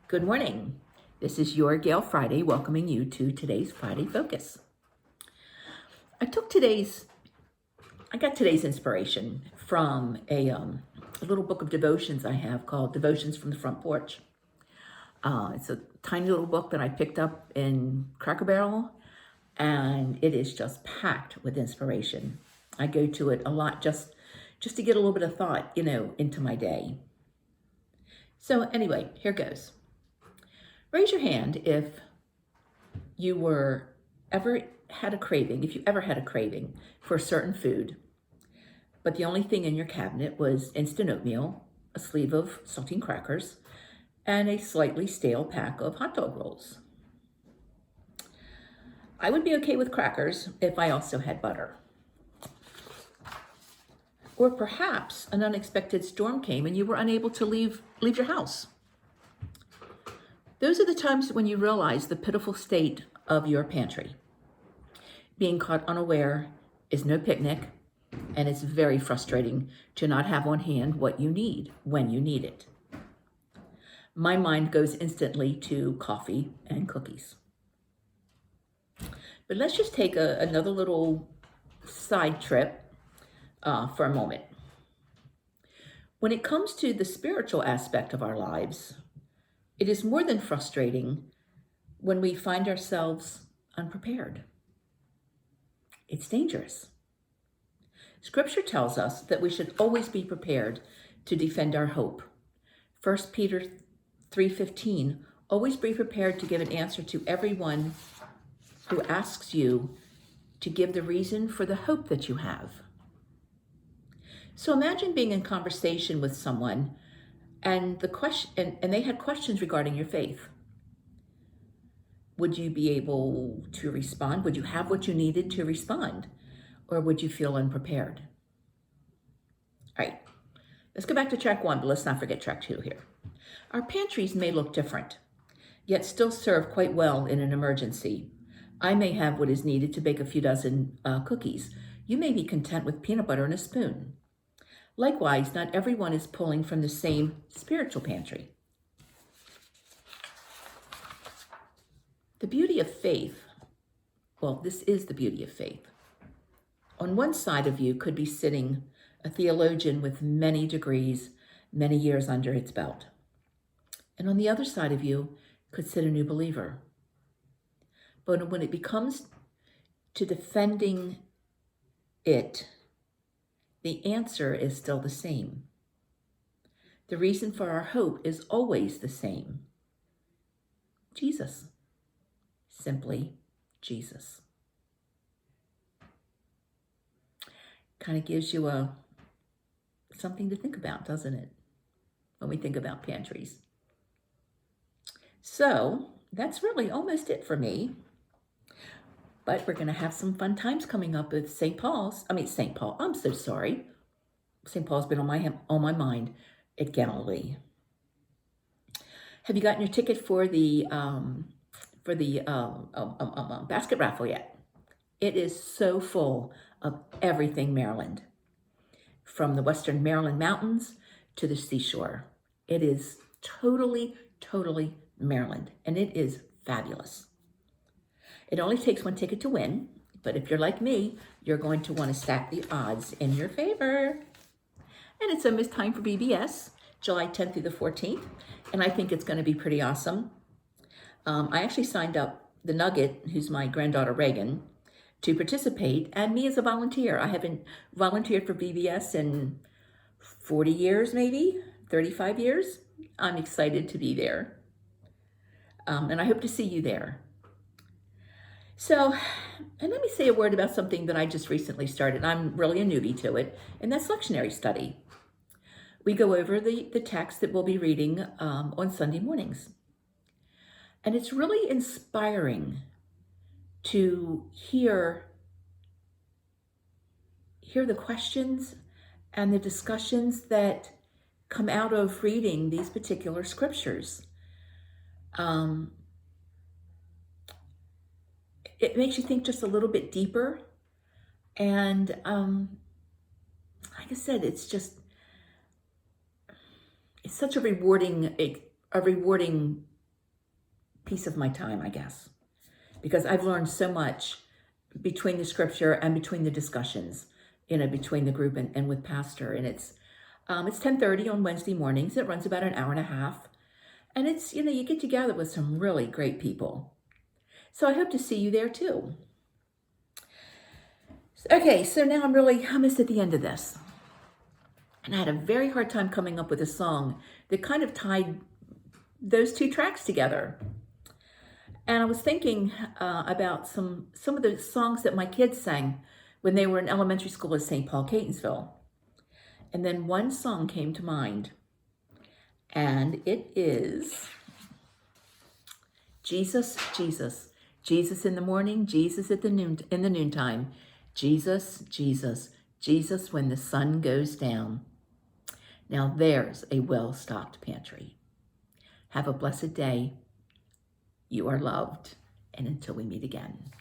Good morning. This is your Gail Friday welcoming you to today's Friday Focus. I got today's inspiration from a little book of devotions I have called Devotions from the Front Porch. It's a tiny little book that I picked up in Cracker Barrel, and it is just packed with inspiration. I go to it a lot just to get a little bit of thought, into my day. So anyway, here goes. Raise your hand if you ever had a craving for a certain food, but the only thing in your cabinet was instant oatmeal, a sleeve of saltine crackers, and a slightly stale pack of hot dog rolls. I would be okay with crackers if I also had butter. Or perhaps an unexpected storm came and you were unable to leave your house. Those are the times when you realize the pitiful state of your pantry. Being caught unaware is no picnic, and it's very frustrating to not have on hand what you need when you need it. My mind goes instantly to coffee and cookies. But let's just take another little side trip for a moment. When it comes to the spiritual aspect of our lives, it is more than frustrating when we find ourselves unprepared. It's dangerous. Scripture tells us that we should always be prepared to defend our hope. 1 Peter 3:15, always be prepared to give an answer to everyone who asks you to give the reason for the hope that you have. So imagine being in conversation with someone and they had questions regarding your faith. Would you be able to respond? Would you have what you needed to respond? Or would you feel unprepared? All right, let's go back to track 1, but let's not forget track 2 here. Our pantries may look different, yet still serve quite well in an emergency. I may have what is needed to bake a few dozen cookies. You may be content with peanut butter and a spoon. Likewise, not everyone is pulling from the same spiritual pantry. The beauty of faith, this is the beauty of faith. On one side of you could be sitting a theologian with many degrees, many years under its belt. And on the other side of you could sit a new believer. But when it comes to defending it, the answer is still the same. The reason for our hope is always the same. Jesus. Simply Jesus. Kind of gives you something to think about, doesn't it? When we think about pantries. So that's really almost it for me. But we're going to have some fun times coming up with St. Paul. I'm so sorry. St. Paul's been on my mind at Galilee. Have you gotten your ticket for the basket raffle yet? It is so full of everything Maryland, from the Western Maryland mountains to the seashore. It is totally Maryland, and it is fabulous. It only takes one ticket to win, but if you're like me, you're going to want to stack the odds in your favor. And it's almost time for VBS, July 10th through the 14th, and I think it's going to be pretty awesome. I actually signed up the Nugget, who's my granddaughter Reagan, to participate, and me as a volunteer. I haven't volunteered for VBS in 40 years, maybe 35 years. I'm excited to be there, and I hope to see you there. So, and let me say a word about something that I just recently started. I'm really a newbie to it, and that's lectionary study. We go over the text that we'll be reading on Sunday mornings. And it's really inspiring to hear the questions and the discussions that come out of reading these particular scriptures. It makes you think just a little bit deeper. And like I said, it's such a rewarding piece of my time, I guess, because I've learned so much between the scripture and between the discussions, between the group and with Pastor. And it's 10:30 on Wednesday mornings. It runs about an hour and a half. And it's, you get together with some really great people. So I hope to see you there too. Okay, so now I'm almost at the end of this. And I had a very hard time coming up with a song that kind of tied those two tracks together. And I was thinking about some of the songs that my kids sang when they were in elementary school at St. Paul Catonsville. And then one song came to mind, and it is Jesus, Jesus, Jesus in the morning, Jesus in the noontime, Jesus, Jesus, Jesus when the sun goes down. Now there's a well-stocked pantry. Have a blessed day. You are loved, and until we meet again.